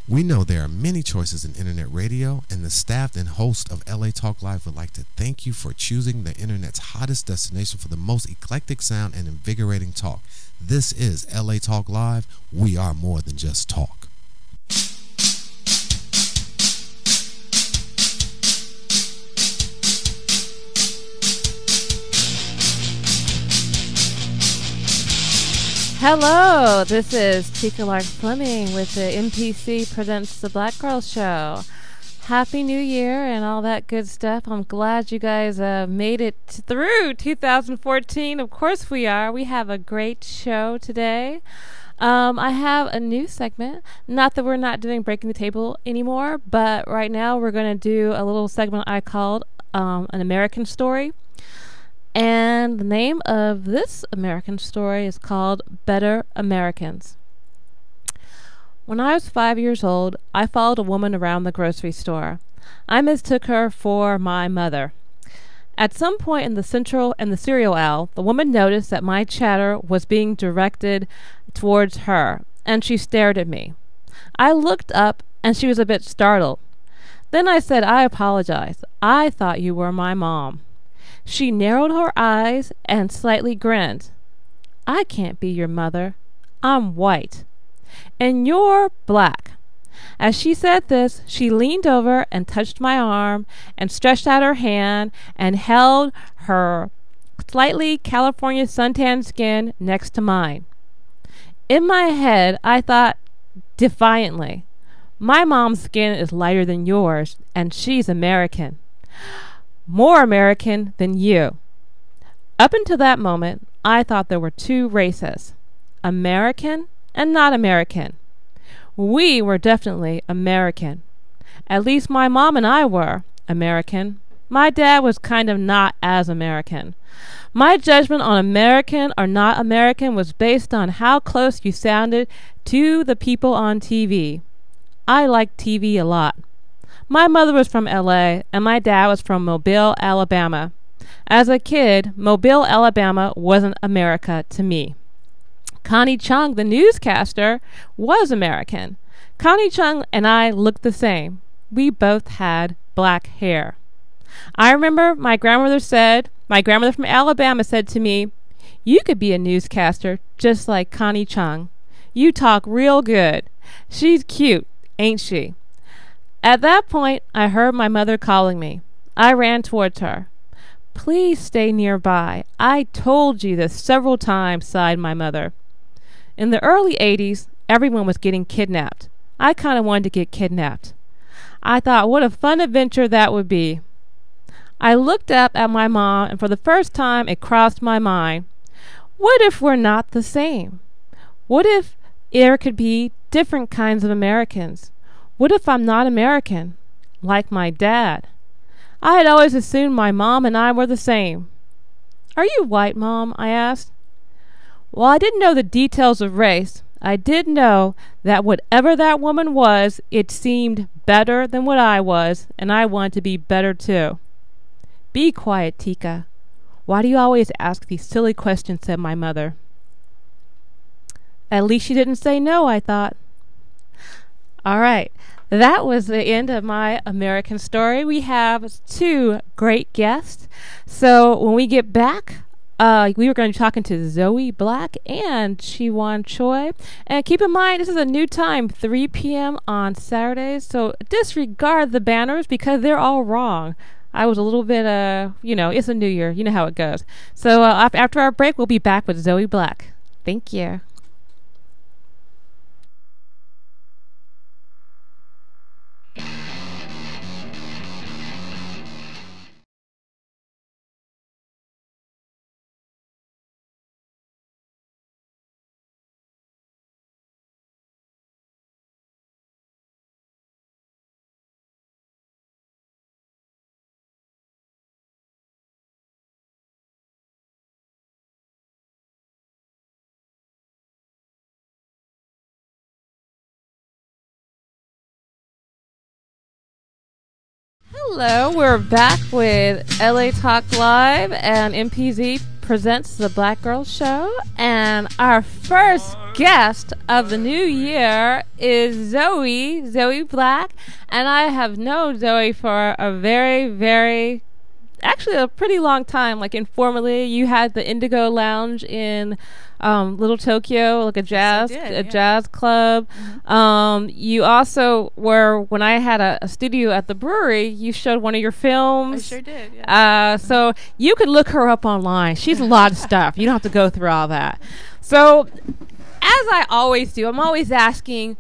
We know there are many choices in internet radio, and the staff and host of LA Talk Live would like to thank you for choosing the internet's hottest destination for the most eclectic sound and invigorating talk. This is LA Talk Live. We are more than just talk. Hello, this is Tika Lark Fleming with the MPC presents the Blk Grrrl Show. Happy New Year and all that good stuff. I'm glad you guys made it through 2014. Of course we are. We have a great show today. I have a new segment. Not that we're not doing Breaking the Table anymore, but right now we're going to do a little segment I called An American Story. And the name of this American story is called Better Americans. When I was 5 years old, I followed a woman around the grocery store. I mistook her for my mother. At some point in the cereal aisle, the woman noticed that my chatter was being directed towards her, and she stared at me. I looked up, and she was a bit startled. Then I said, "I apologize. I thought you were my mom." She narrowed her eyes and slightly grinned. "I can't be your mother. I'm white. And you're black." As she said this, she leaned over and touched my arm and stretched out her hand and held her slightly California suntan skin next to mine. In my head, I thought defiantly, "My mom's skin is lighter than yours, and she's American. More American than you." Up until that moment, I thought there were two races, American and not American. We were definitely American. At least my mom and I were American. My dad was kind of not as American. My judgment on American or not American was based on how close you sounded to the people on TV. I liked TV a lot. My mother was from LA and my dad was from Mobile, Alabama. As a kid, Mobile, Alabama wasn't America to me. Connie Chung, the newscaster, was American. Connie Chung and I looked the same. We both had black hair. I remember my grandmother from Alabama said to me, "You could be a newscaster just like Connie Chung. You talk real good. She's cute, ain't she?" At that point, I heard my mother calling me. I ran towards her. "Please stay nearby. I told you this several times," sighed my mother. In the early 80s, everyone was getting kidnapped. I kind of wanted to get kidnapped. I thought what a fun adventure that would be. I looked up at my mom, and for the first time it crossed my mind. What if we're not the same? What if there could be different kinds of Americans? What if I'm not American, like my dad? I had always assumed my mom and I were the same. "Are you white, Mom?" I asked. While I didn't know the details of race, I did know that whatever that woman was, it seemed better than what I was, and I wanted to be better too. "Be quiet, Tika. Why do you always ask these silly questions?" said my mother. At least she didn't say no, I thought. All right, that was the end of my American story. We have two great guests. So when we get back, we were going to be talking to Zoe Blaq and Chiwan Choi. And keep in mind, this is a new time, 3 p.m. on Saturdays. So disregard the banners because they're all wrong. I was a little bit, it's a new year. You know how it goes. So after our break, we'll be back with Zoe Blaq. Thank you. Hello, we're back with LA Talk Live and MPZ presents the Blk Grrrl Show, and our first guest of the new year is Zoe Blaq, and I have known Zoe for a actually a pretty long time. Like informally, you had the Indigo Lounge in Little Tokyo, like a jazz club. Mm-hmm. You also were, when I had a studio at the brewery, you showed one of your films. I sure did. Yeah. So you could look her up online. She's a lot of stuff. You don't have to go through all that. So, as I always do, I'm always asking,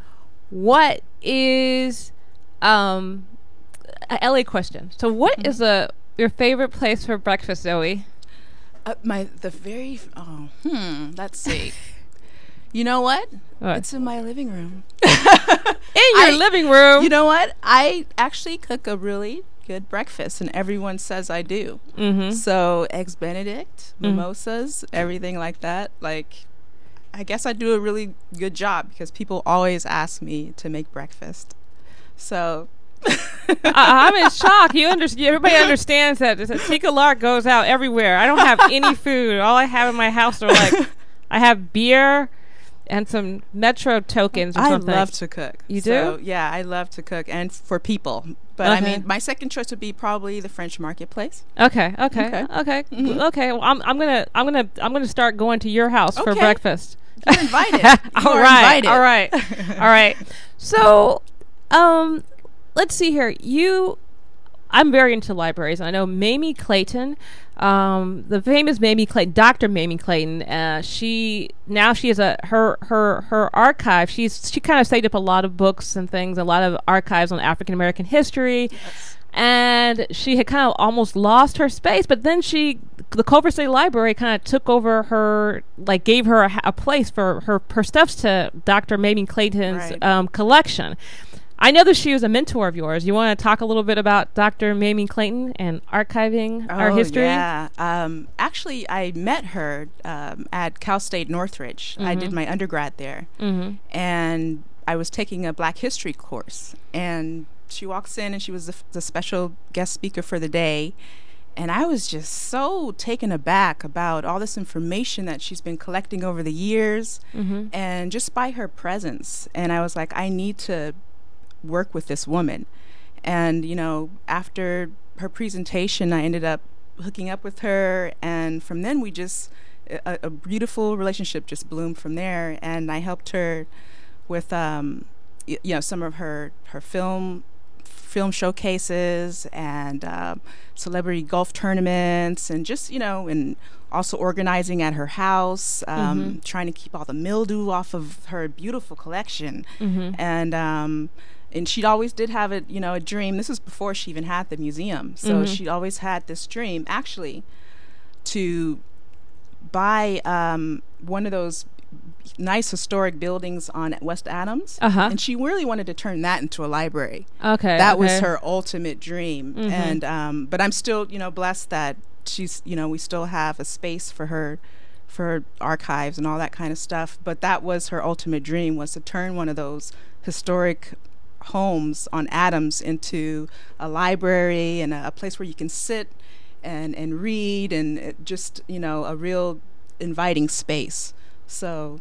what is a LA question? So, what is your favorite place for breakfast, Zoe? Let's see. You know what? It's in my living room. In your living room? You know what? I actually cook a really good breakfast, and everyone says I do. Mm-hmm. So eggs Benedict, mimosas, everything like that. Like, I guess I do a really good job because people always ask me to make breakfast. So... I'm in shock. Everybody understands that Tika Lark goes out everywhere. I don't have any food. All I have in my house are I have beer and some Metro tokens or something. I love to cook. You do? Yeah, I love to cook, and for people. But I mean, my second choice would be probably the French Marketplace. Okay. Mm-hmm. Okay. Well, I'm gonna start going to your house for breakfast. You're invited. All right. So, let's see here. I'm very into libraries. I know Mamie Clayton, the famous Mamie Clayton, Dr. Mamie Clayton. She has her archive. She kind of saved up a lot of books and things, a lot of archives on African American history. Yes. And she had kind of almost lost her space, but then the Culver City Library kind of took over gave her a place for her stuffs to Dr. Mamie Clayton's collection. I know that she was a mentor of yours. You want to talk a little bit about Dr. Mamie Clayton and archiving our history? Yeah. Actually, I met her at Cal State Northridge. Mm-hmm. I did my undergrad there. Mm-hmm. And I was taking a Black history course. And she walks in, and she was the special guest speaker for the day. And I was just so taken aback about all this information that she's been collecting over the years, and just by her presence. And I was like, I need to work with this woman. And after her presentation, I ended up hooking up with her, and from then we just a beautiful relationship just bloomed from there. And I helped her with some of her film showcases and celebrity golf tournaments, and just and also organizing at her house, trying to keep all the mildew off of her beautiful collection. And she always did have a dream. This was before she even had the museum. So she always had this dream, actually, to buy one of those nice historic buildings on West Adams. And she really wanted to turn that into a library. That was her ultimate dream. And but I'm still blessed that she's we still have a space for her archives and all that kind of stuff. But that was her ultimate dream, was to turn one of those historic homes on Adams into a library and a place where you can sit and read, and just a real inviting space. So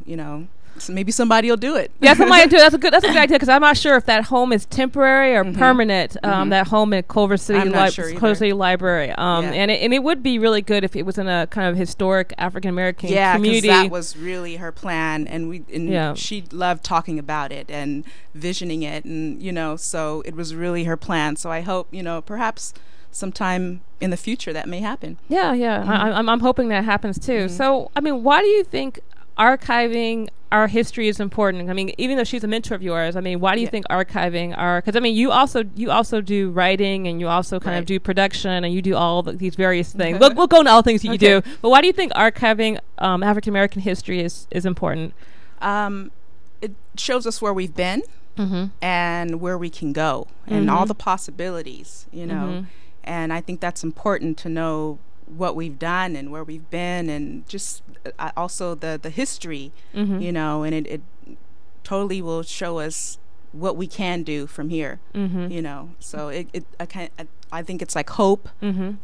so maybe somebody will do it. Yeah, somebody will do it. That's a good idea, because I'm not sure if that home is temporary or permanent. That home at Culver City Library. And it would be really good if it was in a kind of historic African American community. Yeah, because that was really her plan, and she loved talking about it and visioning it, and so it was really her plan. So I hope perhaps sometime in the future that may happen. Yeah. I'm hoping that happens too. So I mean, why do you think archiving our history is important? I mean, even though she's a mentor of yours, I mean, why do you think archiving because I mean, you also do writing, and you also kind of do production, and you do all these various things. We'll go into all the things that you do, but why do you think archiving African American history is important? It shows us where we've been, and where we can go, and all the possibilities, and I think that's important to know what we've done and where we've been, and just also the history, and it totally will show us what we can do from here, so I think it's like hope,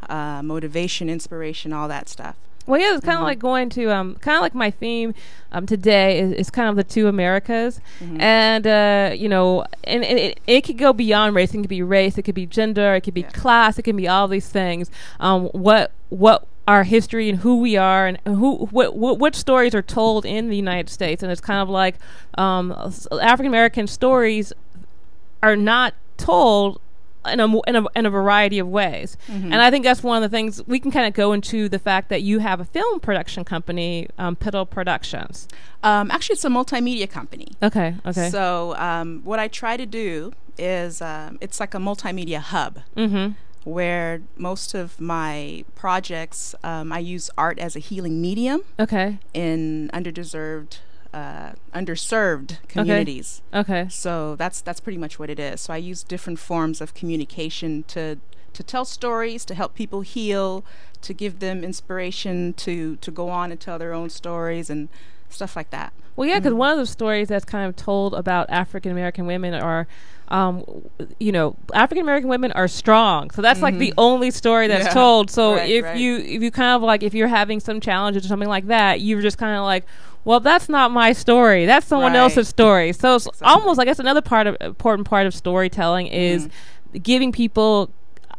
motivation, inspiration, all that stuff. Well, yeah, it's kind of like going to kind of like my theme today is kind of the two Americas, and you know, and it could go beyond race. It could be race, it could be gender, it could be class, it can be all these things. What our history and who we are, and what stories are told in the United States, and it's kind of like African American stories are not told in a variety of ways. And I think that's one of the things we can kind of go into, the fact that you have a film production company, Piddle Productions. Actually, it's a multimedia company. Okay. So what I try to do is it's like a multimedia hub where most of my projects, I use art as a healing medium in underserved communities. Okay. So that's pretty much what it is. So I use different forms of communication to tell stories, to help people heal, to give them inspiration to go on and tell their own stories and stuff like that. Well, yeah, because one of the stories that's kind of told about African American women are, you know, African American women are strong. So that's like the only story that's told. So if you kind of like, if you're having some challenges or something like that, you're just kind of like, well, that's not my story. That's someone else's story. So it's almost, I guess, another important part of storytelling is giving people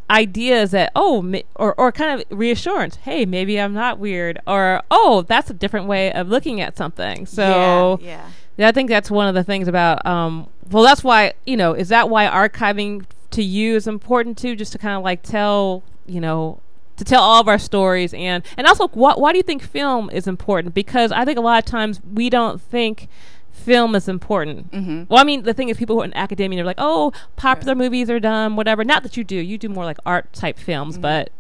ideas that, or kind of reassurance. Hey, maybe I'm not weird, or that's a different way of looking at something. So yeah, I think that's one of the things about. Well, that's why, you know, is that why archiving to you is important too, just to kind of like tell, you know, to tell all of our stories, and also why do you think film is important? Because I think a lot of times we don't think film is important. Well, I mean, the thing is, people who are in academia, they're like, oh, popular movies are dumb, whatever. Not that you do more like art type films, but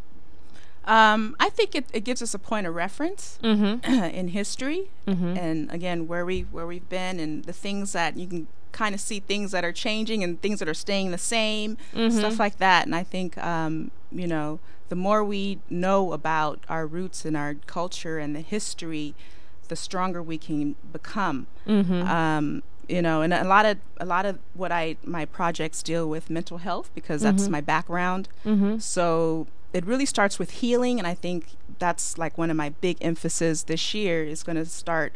I think it gives us a point of reference in history, and again where we've been, and the things that you can kind of see, things that are changing and things that are staying the same, stuff like that. And I think you know, the more we know about our roots and our culture and the history, the stronger we can become. You know, and a lot of what my projects deal with mental health, because that's my background. So it really starts with healing, and I think that's like one of my big emphasis this year is going to start.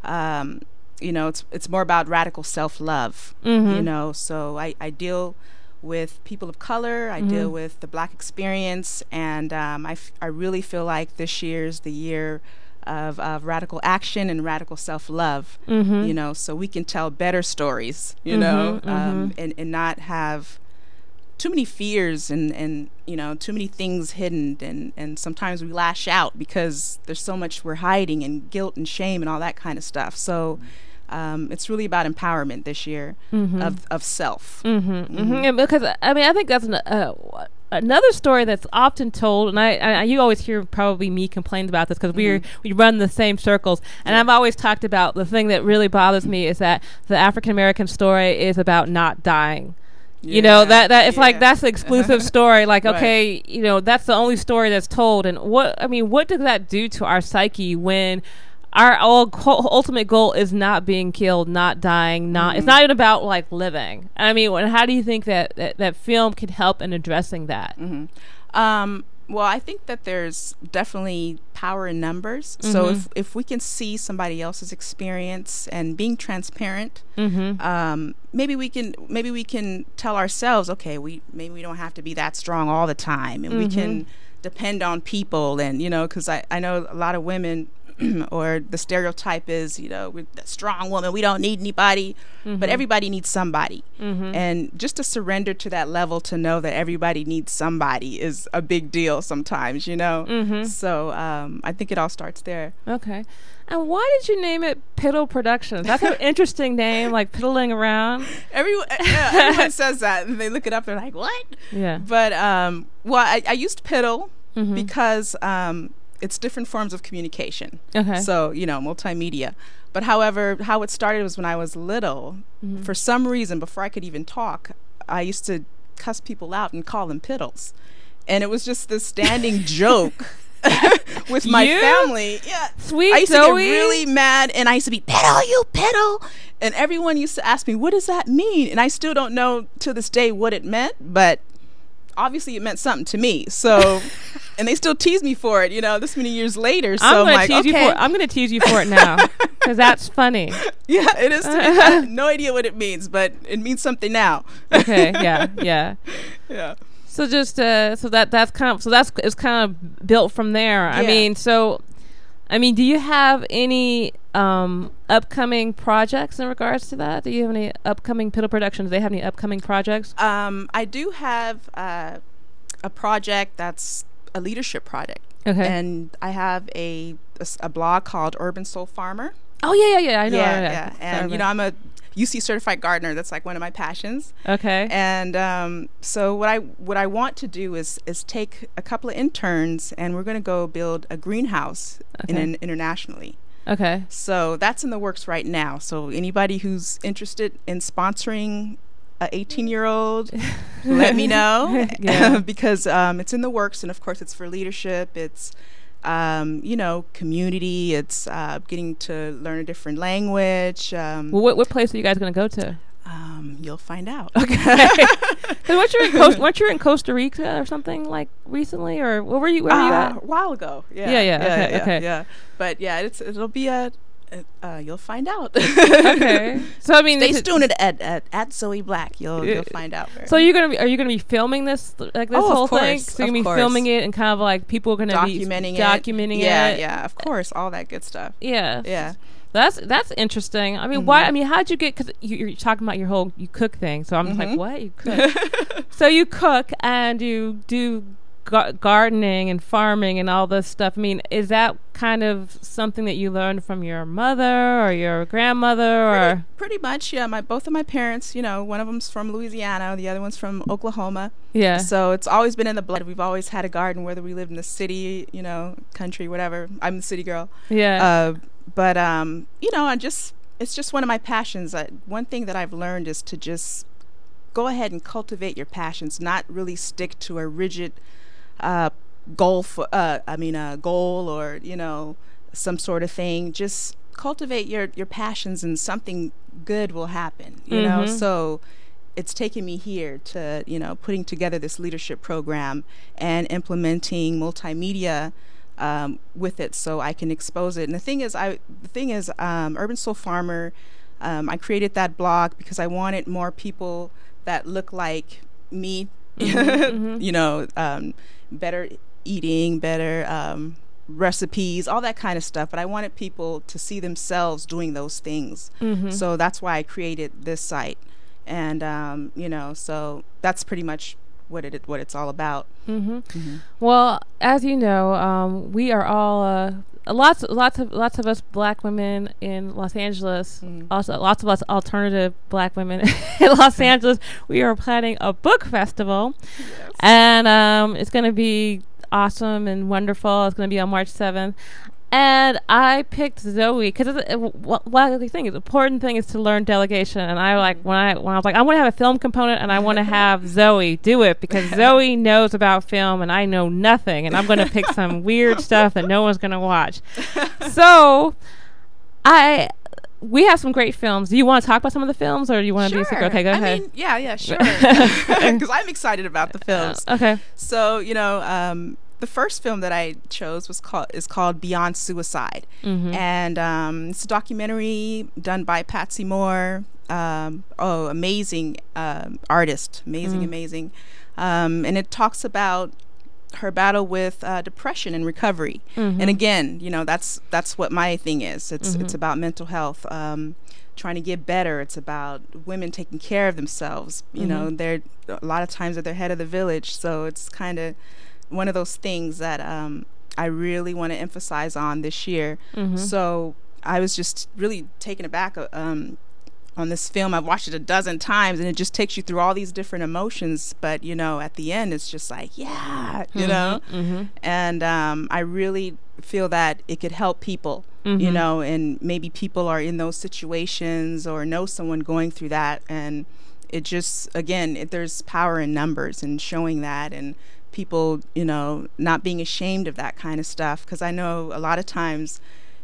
You know, it's more about radical self-love. You know, so I deal with people of color, I deal with the Black experience, and I really feel like this year is the year of radical action and radical self-love. You know, so we can tell better stories, you know, and not have too many fears and you know, too many things hidden, and sometimes we lash out because there's so much we're hiding, and guilt and shame and all that kind of stuff. So it's really about empowerment this year of self. Yeah, because I mean, I think that's another story that's often told, and I you always hear probably me complain about this because we run the same circles, and I've always talked about the thing that really bothers me is that the African American story is about not dying. You know, that it's like that's the exclusive story. Like, okay, you know, that's the only story that's told, and what does that do to our psyche when our ultimate goal is not being killed, not dying, it's not even about like living. I mean, how do you think that film can help in addressing that? Well, I think that there's definitely power in numbers. So if we can see somebody else's experience and being transparent, maybe we can tell ourselves, okay, maybe we don't have to be that strong all the time, and we can depend on people. And you know, because I know a lot of women, or the stereotype is, you know, we're the strong woman, we don't need anybody, but everybody needs somebody. And just to surrender to that level, to know that everybody needs somebody, is a big deal sometimes, you know. So I think it all starts there. Okay. And why did you name it Piddle Productions? That's an interesting name, like piddling around. Everyone says that, and they look it up, they're like, what? Yeah. But well, I used piddle because it's different forms of communication. Okay. So, you know, multimedia. But however, how it started was when I was little. For some reason, before I could even talk, I used to cuss people out and call them piddles. And it was just this standing joke with my family. Yeah. Sweet I used Zoe. to get really mad, and I used to be, piddle, you piddle. And everyone used to ask me, what does that mean? And I still don't know to this day what it meant, but obviously it meant something to me. So, and they still tease me for it, you know, this many years later. So I'm like, going to tease you for it now because that's funny. Yeah, it is. I have no idea what it means, but it means something now. Okay. Yeah. Yeah. Yeah. So just that's it's kind of built from there. Yeah. I mean, do you have any upcoming projects in regards to that? Do you have any upcoming Piddle Productions? Do they have any upcoming projects? I do have a project that's a leadership project. Okay. And I have a blog called Urban Soul Farmer. Oh yeah. I know. Yeah. And you know, I'm a UC certified gardener. That's like one of my passions. Okay. And so what I want to do is take a couple of interns, and we're going to go build a greenhouse internationally. Okay. So that's in the works right now. So anybody who's interested in sponsoring a 18-year-old, let me know. Because it's in the works, and of course it's for leadership. It's you know, community. It's getting to learn a different language. Well, what place are you guys going to go to? You'll find out. Okay. weren't you in Costa Rica or something like recently, or where were you at? A while ago. Yeah. But yeah, it'll be you'll find out. Okay. So I mean, stay tuned at Zoe Blaq. You'll find out. So are you gonna be filming this whole thing? So you're gonna be filming it and kind of like people are gonna documenting it. Yeah, of course, all that good stuff. Yeah. That's interesting. I mean, why? I mean, how'd you get? Because you're talking about your whole you cook thing. So I'm just like, what you cook? So you cook and you do gardening and farming and all this stuff. I mean, is that kind of something that you learned from your mother or your grandmother, or pretty much? Yeah, both of my parents. You know, one of them's from Louisiana, the other one's from Oklahoma. Yeah. So it's always been in the blood. We've always had a garden, whether we lived in the city, you know, country, whatever. I'm the city girl. Yeah. But you know, it's just one of my passions. One thing that I've learned is to just go ahead and cultivate your passions, not really stick to a rigid goal or, you know, some sort of thing. Just cultivate your passions, and something good will happen, you know. So it's taken me here to, you know, putting together this leadership program and implementing multimedia with it, so I can expose it. And the thing is, Urban Soul Farmer, I created that blog because I wanted more people that look like me, you know, better eating, better recipes, all that kind of stuff. But I wanted people to see themselves doing those things. So that's why I created this site. And you know, so that's pretty much what it's all about. Well, as you know, we are all lots of us Black women in Los Angeles. Also, lots of us alternative Black women in Los Angeles. We are planning a book festival, and it's going to be awesome and wonderful. It's going to be on March 7th. And I picked Zoe because the important thing is to learn delegation. And I when I was like, I want to have a film component, and I want to have Zoe do it because Zoe knows about film and I know nothing, and I'm going to pick some weird stuff that no one's going to watch. So we have some great films. Do you want to talk about some of the films, or do you want to be secret? Okay, go ahead. I mean, yeah, sure. Because I'm excited about the films. Okay. So, you know, the first film that I chose is called Beyond Suicide, and it's a documentary done by Patsy Moore. Amazing artist, amazing, and it talks about her battle with depression and recovery. And again, you know, that's what my thing is. It's about mental health, trying to get better. It's about women taking care of themselves. You know, they're a lot of times at the head of the village, so it's kind of one of those things that I really want to emphasize on this year. So I was just really taken aback on this film. I've watched it a dozen times, and it just takes you through all these different emotions. But, you know, at the end, it's just like, yeah, you know. And I really feel that it could help people, you know, and maybe people are in those situations or know someone going through that. And it just, again, there's power in numbers and showing that, and people, you know, not being ashamed of that kind of stuff. Because I know a lot of times,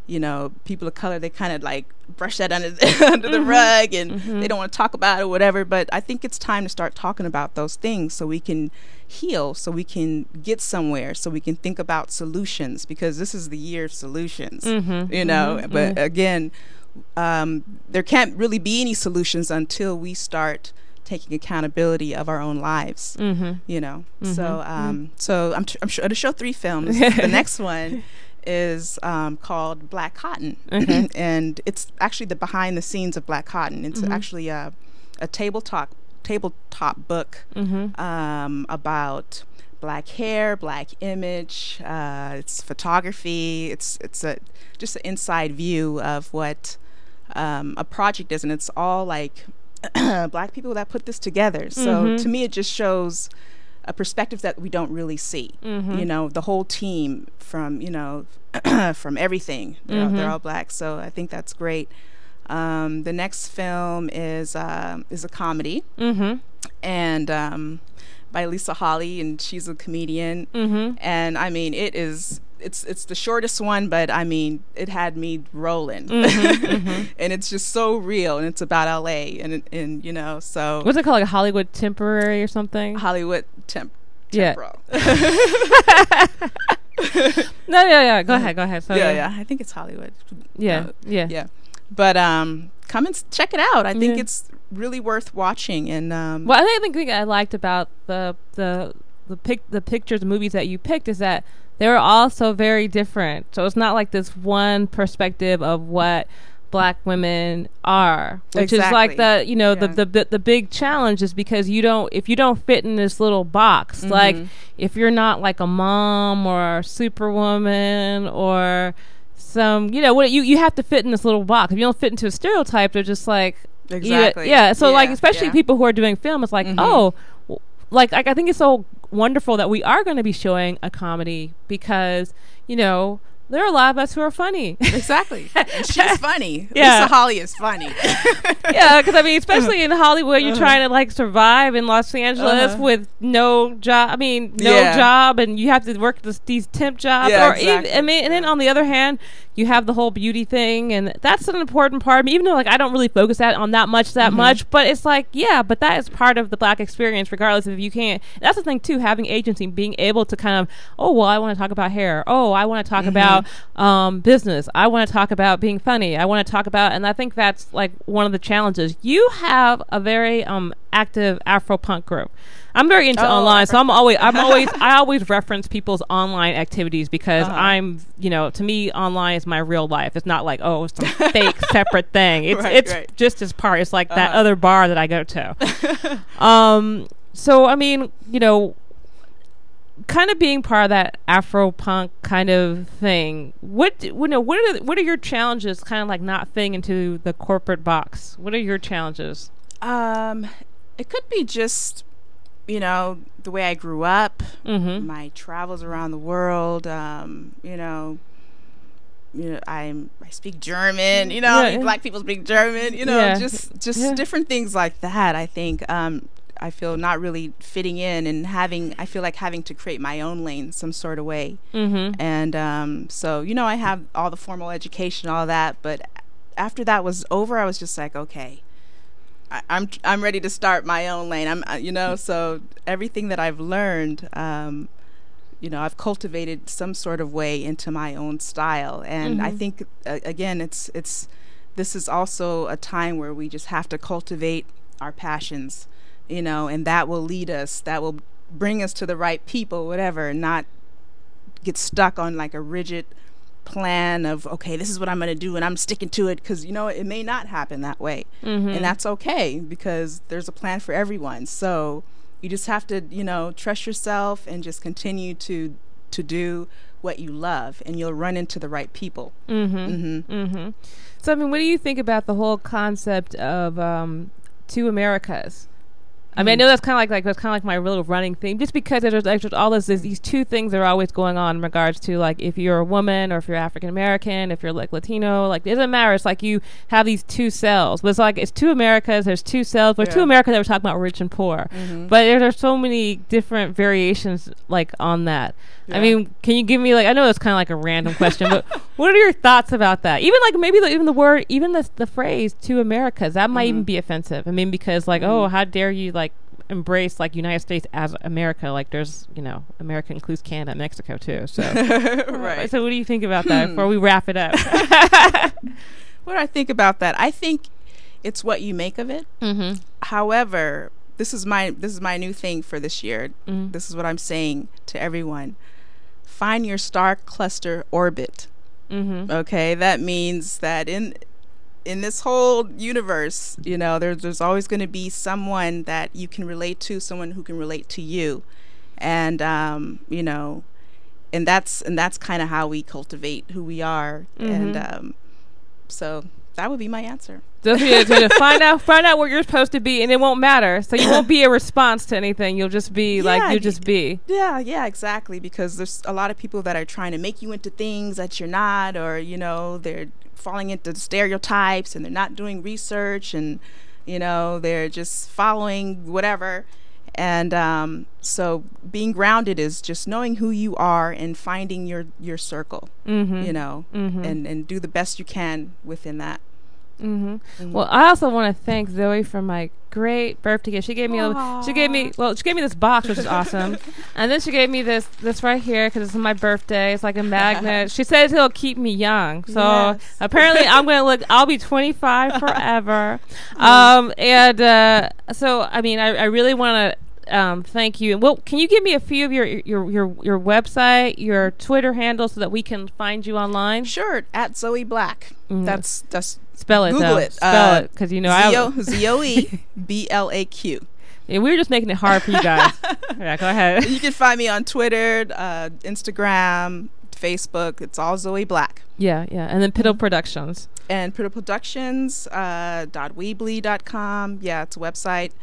you know, people of color, they kind of like brush that under the rug, and they don't want to talk about it or whatever. But I think it's time to start talking about those things so we can heal, so we can get somewhere, so we can think about solutions, because this is the year of solutions, you know. But again, there can't really be any solutions until we start taking accountability of our own lives, you know. So I'm sure to show 3 films. The next one is called Black Cotton, and it's actually the behind the scenes of Black Cotton. It's actually a tabletop book about Black hair, Black image. It's photography. It's just an inside view of what a project is, and it's all like Black people that put this together. So to me, it just shows a perspective that we don't really see. You know, the whole team from, you know, from everything. They're all Black. So I think that's great. The next film is a comedy, and by Lisa Hawley, and she's a comedian. And I mean, it's the shortest one, but I mean, it had me rolling. And it's just so real, and it's about LA, and you know, so what's it called, like Hollywood Temporary or something? Hollywood Temporal. No, go ahead. So, I think it's Hollywood. Yeah. But come and check it out. I think it's really worth watching. And well, I think I liked about the pictures, the movies that you picked, is that they were all so very different. So it's not like this one perspective of what Black women are, which is like the, you know, the big challenge is because if you don't fit in this little box, like if you're not like a mom or a superwoman or some, you know, what you have to fit in this little box. If you don't fit into a stereotype, they're just like, so like, especially people who are doing film, it's like, oh, like I think it's so wonderful that we are going to be showing a comedy, because, you know, there are a lot of us who are funny. Exactly. She's funny. Lisa Hawley is funny. Yeah, because I mean, especially in Hollywood, you're trying to like survive in Los Angeles with no job. I mean, job, and you have to work these temp jobs. Even, I mean, and then on the other hand, you have the whole beauty thing, and that's an important part of me, even though like I don't really focus on that much, but it's like, but that is part of the Black experience, regardless if you can't. That's the thing too, having agency, being able to kind of, I want to talk about hair. I want to talk about business. I want to talk about being funny. I want to talk about, and I think that's like one of the challenges. You have a very active Afro punk group. I'm very into online, so I always reference people's online activities, because I'm, you know, to me, online is my real life. It's not like, it's some fake separate thing. It's just as part. It's like that other bar that I go to. So I mean, you know, kind of being part of that Afro punk kind of thing. What are your challenges? Kind of like not fitting into the corporate box. What are your challenges? It could be just, you know, the way I grew up, my travels around the world. You know, I speak German. You know, Black people speak German. You know, just different things like that. I think I feel not really fitting in, and I feel like having to create my own lane some sort of way. And so, you know, I have all the formal education, all that, but after that was over, I was just like, okay, I'm ready to start my own lane. You know, so everything that I've learned, you know, I've cultivated some sort of way into my own style. And I think again, this is also a time where we just have to cultivate our passions, you know, and that will lead us, that will bring us to the right people, whatever, and not get stuck on like a rigid plan of, okay, this is what I'm going to do and I'm sticking to it, because, you know, it may not happen that way. And that's okay, because there's a plan for everyone. So you just have to, you know, trust yourself and just continue to do what you love, and you'll run into the right people. So I mean, what do you think about the whole concept of two Americas? I mean, I know that's kind of like my little running theme, just because there's all these two things that are always going on in regards to, like, if you're a woman or if you're African American, if you're like Latino, like, it doesn't matter. It's like you have these two cells, but it's like it's two Americas. There's two cells. But two Americas that we're talking about rich and poor, but there's so many different variations like on that. I mean, can you give me, like, I know it's kind of like a random question, but What are your thoughts about that? Even like maybe even the word, even the phrase "to Americas," that might even be offensive. I mean, because like, oh, how dare you like embrace like United States as America? Like, there's America includes Canada, and Mexico too. So right. So what do you think about that before we wrap it up? What do I think about that? I think it's what you make of it. However, this is my new thing for this year. This is what I'm saying to everyone: find your star cluster orbit. Okay, that means that in this whole universe, there's always going to be someone that you can relate to, someone who can relate to you, and and that's kind of how we cultivate who we are, and so that would be my answer. Just find out what you're supposed to be, and it won't matter. So you won't be a response to anything. You'll just be like you just be. Yeah, exactly. Because there's a lot of people that are trying to make you into things that you're not, or they're falling into stereotypes, and they're not doing research, and they're just following whatever. And so being grounded is just knowing who you are and finding your circle, and do the best you can within that. Well, I also want to thank Zoe for my great birthday gift. She gave me this box, which is awesome, and then she gave me this right here because it's my birthday. It's like a magnet. She says it'll keep me young, so apparently I'll be 25 forever. So I mean, I really want to thank you. Well, can you give me a few of your website, your Twitter handle, so that we can find you online? Sure, at Zoe Blaq. That's spell it. Google it. Spell it, because Zoe Blaq. Yeah, we were just making it hard for you guys. Yeah, go ahead. You can find me on Twitter, Instagram, Facebook. It's all Zoe Blaq. Yeah, and then Piddle Productions. And Piddle Productions, .weebly.com. Yeah, it's a website.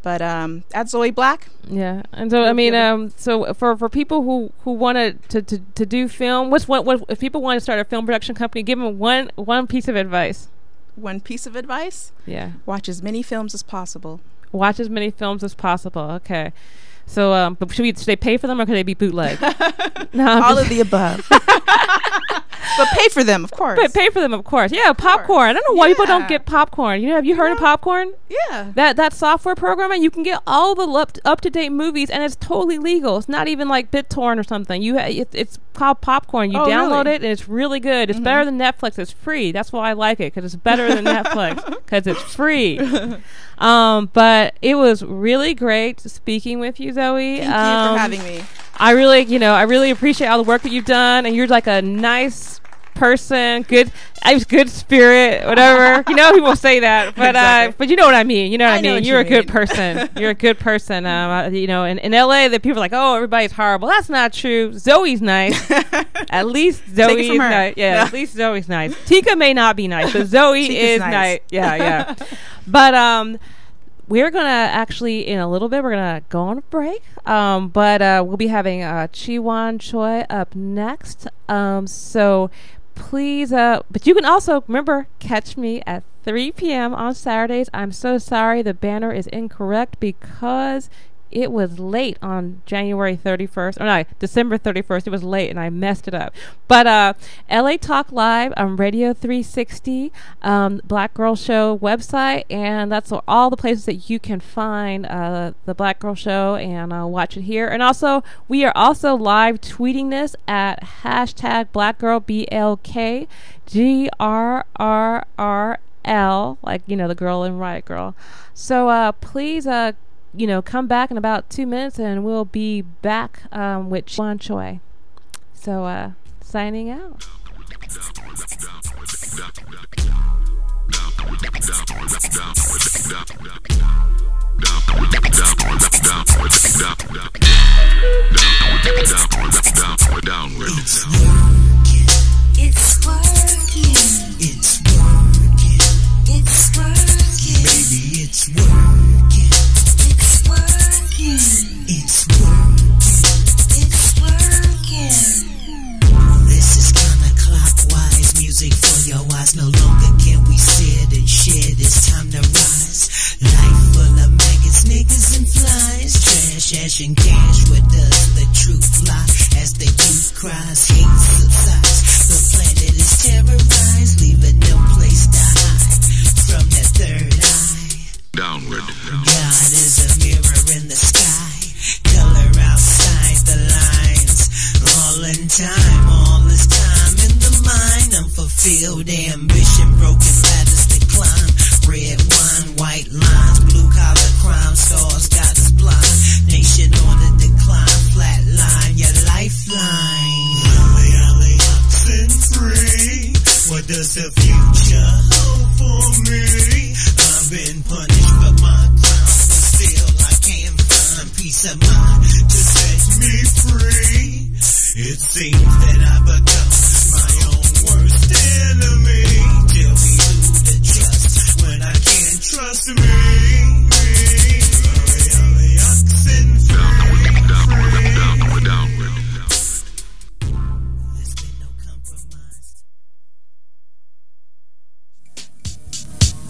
But at Zoe Blaq. Yeah, and so I mean, so for people who wanted to do film, what if people want to start a film production company? Give them one piece of advice. One piece of advice? Yeah. Watch as many films as possible. Watch as many films as possible. Okay. So, but should they pay for them, or could they be bootleg? No, all of the above. But pay for them, of course. But pay for them, of course. Yeah, popcorn. I don't know why people don't get popcorn. Have you heard of popcorn? Yeah. That software programming, you can get all the up-to-date movies, and it's totally legal. It's not even like BitTorrent or something. It's called popcorn. You download it, and it's really good. It's better than Netflix. It's free. That's why I like it, because it's better than Netflix, because it's free. But it was really great speaking with you, Zoe. Thank you for having me. I really appreciate all the work that you've done, and you're like a nice person, good spirit, whatever. People say that, but exactly. But you know what I mean. You know what I mean. You're a good person. You're a good person. In LA, the people are like, oh, everybody's horrible. That's not true. Zoe's nice. At least Zoe is nice. Yeah, at least Zoe's nice. Tika may not be nice, but Zoe is nice. Yeah. But we're going to actually, in a little bit, we're going to go on a break. But we'll be having Chiwan Choi up next. So please, but you can also, remember, catch me at 3 p.m. on Saturdays. I'm so sorry the banner is incorrect because it was late on January 31st. Or no, December 31st. It was late and I messed it up. But LA Talk Live on Radio 360, Blk Grrrl Show website, and that's all the places that you can find the Blk Grrrl Show and watch it here. And also, we are also live tweeting this at hashtag Blk Grrrl, BLK GRRRL, the girl in Riot Girl. So please come back in about 2 minutes, and we'll be back with Chiwan Choi. So, signing out. It's working. It's working. It's working. Baby, it's working. It's working. It's working. It's working. This is counterclockwise music for your eyes. No longer can we sit and share. It's time to rise. Life full of maggots, niggas, and flies. Trash, ash, and cash. Where does the truth lie? As the youth cries, hate subsides. The planet God is a mirror in the sky. Color outside the lines. All in time, all this time in the mind. Unfulfilled ambition, broken ladders to climb. Red wine, white lines, blue collar crime. Stars got us blind. Nation on the decline, flat line, your lifeline. Alley, ups and free. What does the future hold for me? I've been punished for my crimes, but still I can't find peace of mind to set me free. It seems that I've become my own worst enemy. Tell me who to trust when I can't trust me.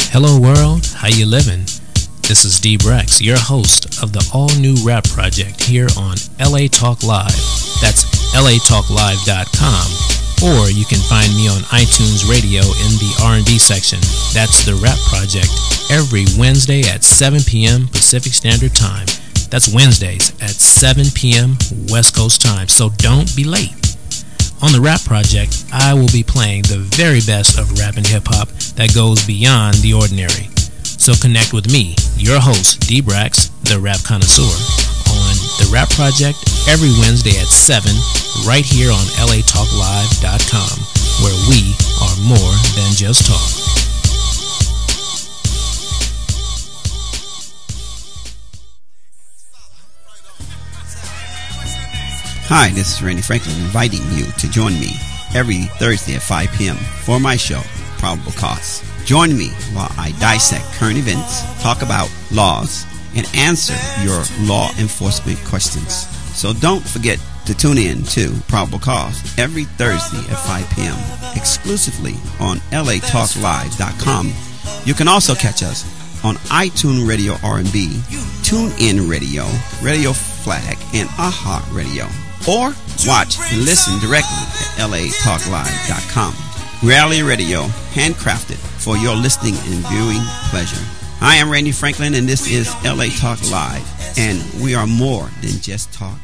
Hello world, how you living? This is Blk, your host of the all-new rap project here on LA Talk Live. That's latalklive.com, or you can find me on iTunes Radio in the R&B section. That's the rap project every Wednesday at 7 p.m. Pacific Standard Time. That's Wednesdays at 7 p.m. West Coast time, so don't be late. On the Rap Project, I will be playing the very best of rap and hip-hop that goes beyond the ordinary. So connect with me, your host, Blk, the rap connoisseur, on the Rap Project every Wednesday at 7, right here on latalklive.com, where we are more than just talk. Hi, this is Randy Franklin inviting you to join me every Thursday at 5 p.m. for my show, Probable Cause. Join me while I dissect current events, talk about laws, and answer your law enforcement questions. So don't forget to tune in to Probable Cause every Thursday at 5 p.m. exclusively on latalklive.com. You can also catch us on iTunes Radio R&B, TuneIn Radio, Radio Flag, and AHA Radio. Or watch and listen directly at latalklive.com. Reality radio, handcrafted for your listening and viewing pleasure. I am Randy Franklin, and this is LA Talk Live, and we are more than just talk.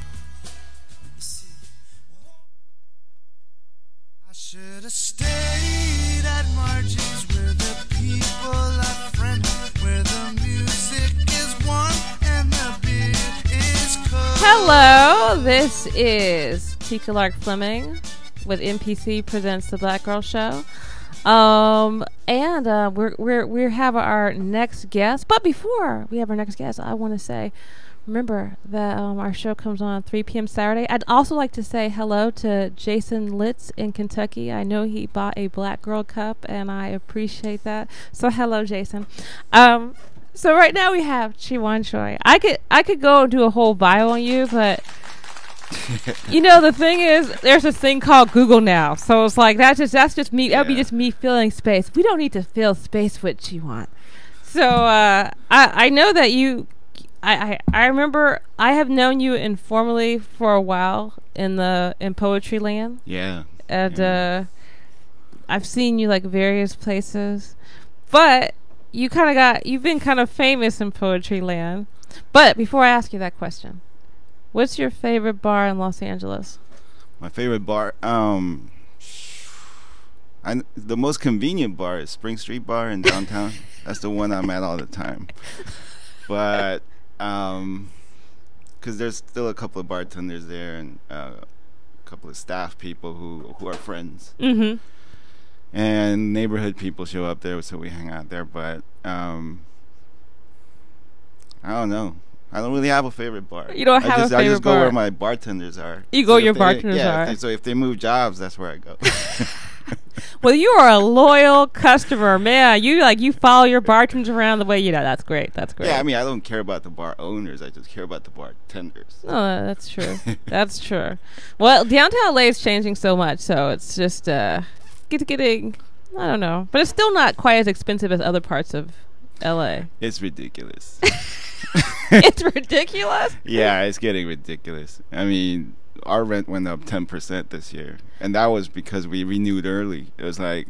I should have stayed at Margie's where the people are friendly, where the music is warm and the beer is cold. Hello, this is Tika Lark Fleming with MPC presents the Blk Grrrl Show. We have our next guest. But before we have our next guest, I want to say, remember that our show comes on 3 p.m. Saturday. I'd also like to say hello to Jason Litz in Kentucky. I know he bought a Blk Grrrl cup, and I appreciate that. So hello, Jason. So right now we have Chiwan Choi. I could go and do a whole bio on you, but you know, the thing is, there's this thing called Google now. So it's like that's just me. That'd be just me filling space. We don't need to fill space with Chiwan. So I know that you. I remember I have known you informally for a while in poetry land. Yeah. And I've seen you like various places, but you've been kind of famous in poetry land. But before I ask you that question, what's your favorite bar in Los Angeles? My favorite bar, the most convenient bar is Spring Street Bar in downtown. That's the one I'm at all the time. But because there's still a couple of bartenders there and a couple of staff people who are friends. Mm-hmm. And neighborhood people show up there, so we hang out there. But I don't know. I don't really have a favorite bar. You don't have a favorite bar? I just go where my bartenders are. You go where your bartenders are. So if they move jobs, that's where I go. Well, you are a loyal customer, man. You follow your bartenders around the way that's great. That's great. Yeah, I mean, I don't care about the bar owners. I just care about the bartenders. Oh, that's true. That's true. Well, downtown LA is changing so much, so it's just getting. I don't know, but it's still not quite as expensive as other parts of LA. It's ridiculous. It's ridiculous? Yeah, it's getting ridiculous. I mean, our rent went up 10% this year, and that was because we renewed early. It was like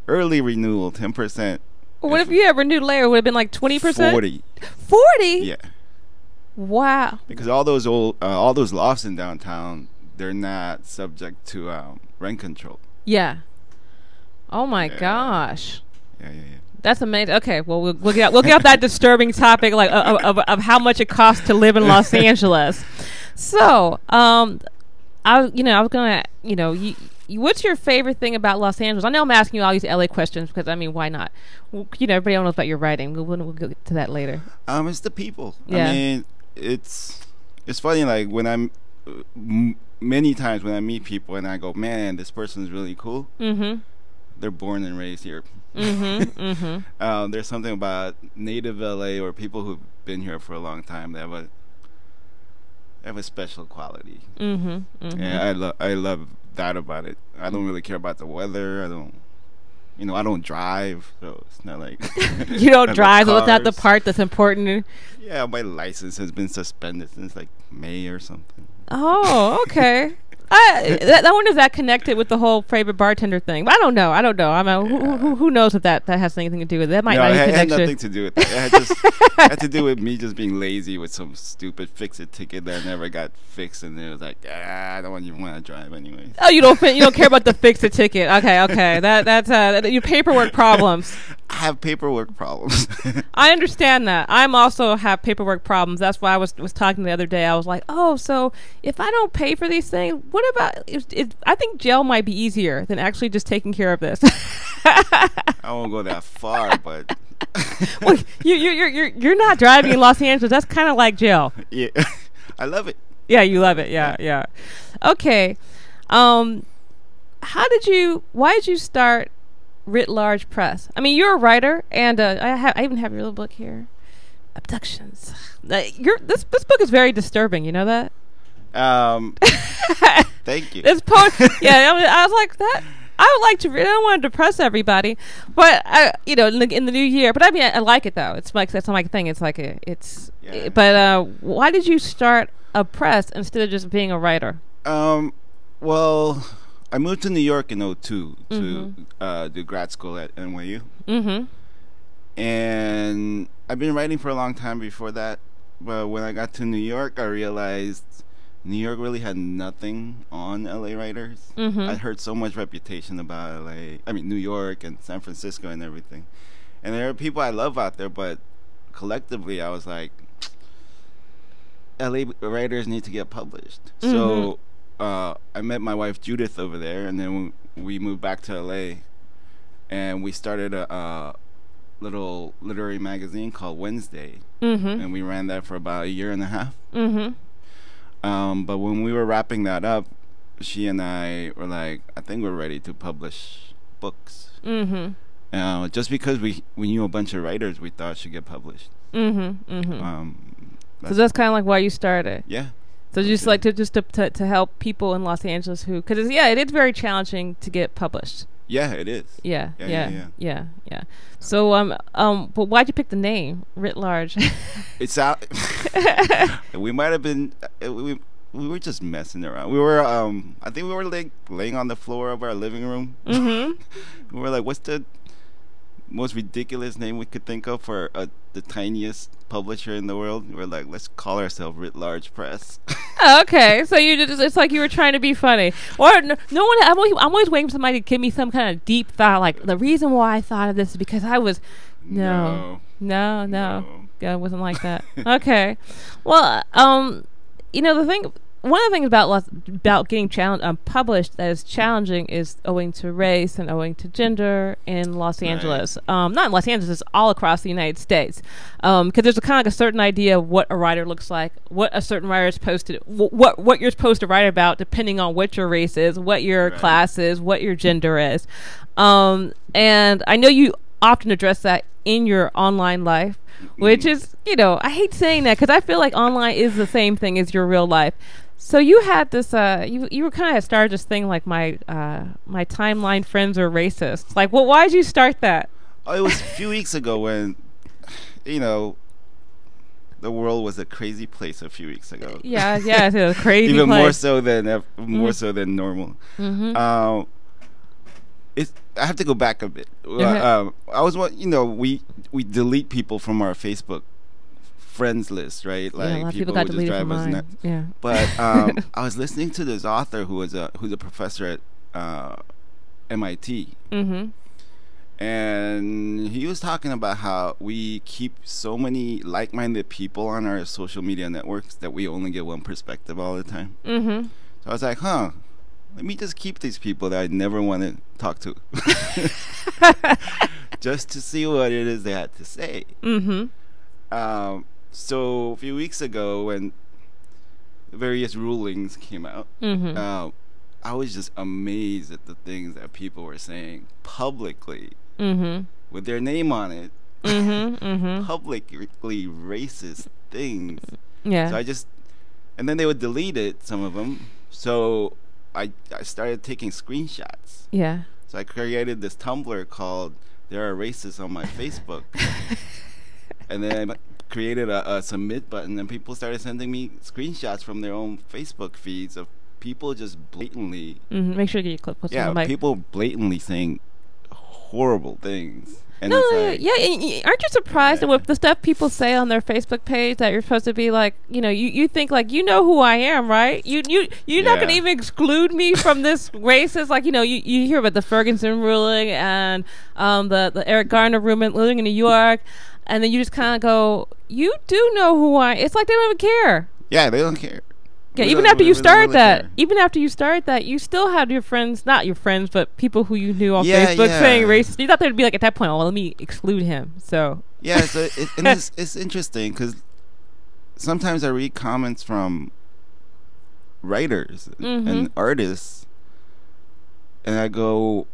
early renewal, 10% What if you ever knew later? Would have been like 20%? 40. 40? Yeah. Wow. Because all those lofts in downtown, they're not subject to rent control. Yeah. Oh my Yeah. gosh. Yeah. That's amazing. Okay, well we'll get off that disturbing topic like of how much it costs to live in Los Angeles. So, I was gonna, what's your favorite thing about Los Angeles? I know I'm asking you all these LA questions because I mean, why not? Everybody knows about your writing. We'll get to that later. It's the people. Yeah. I mean, it's funny. Like when I'm many times when I meet people and I go, man, this person's really cool. Mm-hmm. They're born and raised here. Mm-hmm. Mm-hmm. There's something about native LA or people who've been here for a long time. They have a special quality. Mm-hmm. Mm-hmm. And I love that about it. I don't really care about the weather. I don't drive, so it's not like you don't drive. So that's not the cars. part that's important. Yeah, my license has been suspended since like May or something. Oh, okay. I wonder if that connected with the whole favorite bartender thing. But I don't know. I mean, who knows if that has anything to do with it? That might not it had connection. nothing to do with that. It had to do with me just being lazy with some stupid fix-it ticket that never got fixed, and it was like, I don't even want to drive anyway. Oh, you don't care about the fix the ticket. Okay. That's your paperwork problems. I have paperwork problems. I understand that. I'm also have paperwork problems. That's why I was talking the other day. I was like, oh, so if I don't pay for these things, what about? I think jail might be easier than actually just taking care of this. I won't go that far, but well, you're not driving in Los Angeles. That's kind of like jail. Yeah, I love it. Yeah, you love it. Yeah. Okay. Why did you start Writ Large Press? I mean, you're a writer, and I even have your little book here, Abductions. This book is very disturbing. You know that? Thank you. This yeah, I was like that. I would like to read. I don't want to depress everybody, but in the new year. But I mean, I like it though. It's like that's not my thing. It's like Yeah. But why did you start a press instead of just being a writer? Well, I moved to New York in 2002 to do grad school at NYU. Mm-hmm. And I've been writing for a long time before that. But when I got to New York, I realized New York really had nothing on LA writers. Mm-hmm. I heard so much reputation about LA. I mean, New York and San Francisco and everything. And there are people I love out there, but collectively, I was like, LA writers need to get published. Mm-hmm. So I met my wife Judith over there, and then we moved back to LA, and we started a little literary magazine called Wednesday, and we ran that for about a year and a half. Mm-hmm. But when we were wrapping that up, she and I were like, I think we're ready to publish books. Mm-hmm. Just because we knew a bunch of writers we thought should get published. Mm-hmm. Mm-hmm. So that's kind of like why you started. Yeah. So just like to help people in Los Angeles it is very challenging to get published. Yeah, it is. Yeah. So but why'd you pick the name Writ Large? It's out. We might have been. We were just messing around. We were. I think we were like laying on the floor of our living room. Mm-hmm. We were like, "What's the most ridiculous name we could think of for the tiniest publisher in the world?" We're like, "Let's call ourselves Writ Large Press." Okay, so it's like you were trying to be funny, or no one. I'm always waiting for somebody to give me some kind of deep thought. Like the reason why I thought of this is because I was no. Yeah, it wasn't like that. Okay, well, the thing. One of the things about getting published that is challenging is owing to race and owing to gender in Los Angeles. Not in Los Angeles, it's all across the United States. Because there's a kind of like a certain idea of what a writer looks like, what a certain writer is supposed to, what you're supposed to write about, depending on what your race is, what your class is, what your gender is. And I know you often address that in your online life, which is, I hate saying that because I feel like online is the same thing as your real life. So you had this, you were kind of started this thing like my timeline friends are racist. Like, well, why did you start that? Oh, it was a few weeks ago when, the world was a crazy place a few weeks ago. Yeah, it was a crazy Even place. more so than normal. Mm-hmm. I have to go back a bit. I was we delete people from our Facebook friends list, right? Yeah, a lot of people got deleted from mine. Yeah. But I was listening to this author who's a professor at MIT. Mm-hmm. And he was talking about how we keep so many like-minded people on our social media networks that we only get one perspective all the time. Mm-hmm. So I was like, let me just keep these people that I never want to talk to. Just to see what it is they had to say. Mm-hmm. So a few weeks ago when various rulings came out, Mm-hmm. I was just amazed at the things that people were saying publicly. Mm-hmm. With their name on it, Mm-hmm. Mm-hmm. publicly racist things. Yeah. So and then they would delete it, some of them. So I started taking screenshots. Yeah. So I created this Tumblr called "There Are Racists on My Facebook," and then I created a submit button, and people started sending me screenshots from their own Facebook feeds of people just blatantly. Mm-hmm. Make sure you get your clip. What's on the mic? People blatantly saying horrible things. And No, it's like, aren't you surprised that with the stuff people say on their Facebook page that you're supposed to be like, you think like, who I am, right? You're not going to even exclude me from this racist, like, you hear about the Ferguson ruling and the Eric Garner ruling in New York, and then you just kind of go, you do know who I am. It's like they don't even care. Yeah, they don't care. Yeah, even after you start that, you still had your friends, not your friends, but people who you knew on Facebook saying racist. You thought they'd be like, at that point, let me exclude him. So yeah, so it's interesting because sometimes I read comments from writers and artists, and I go,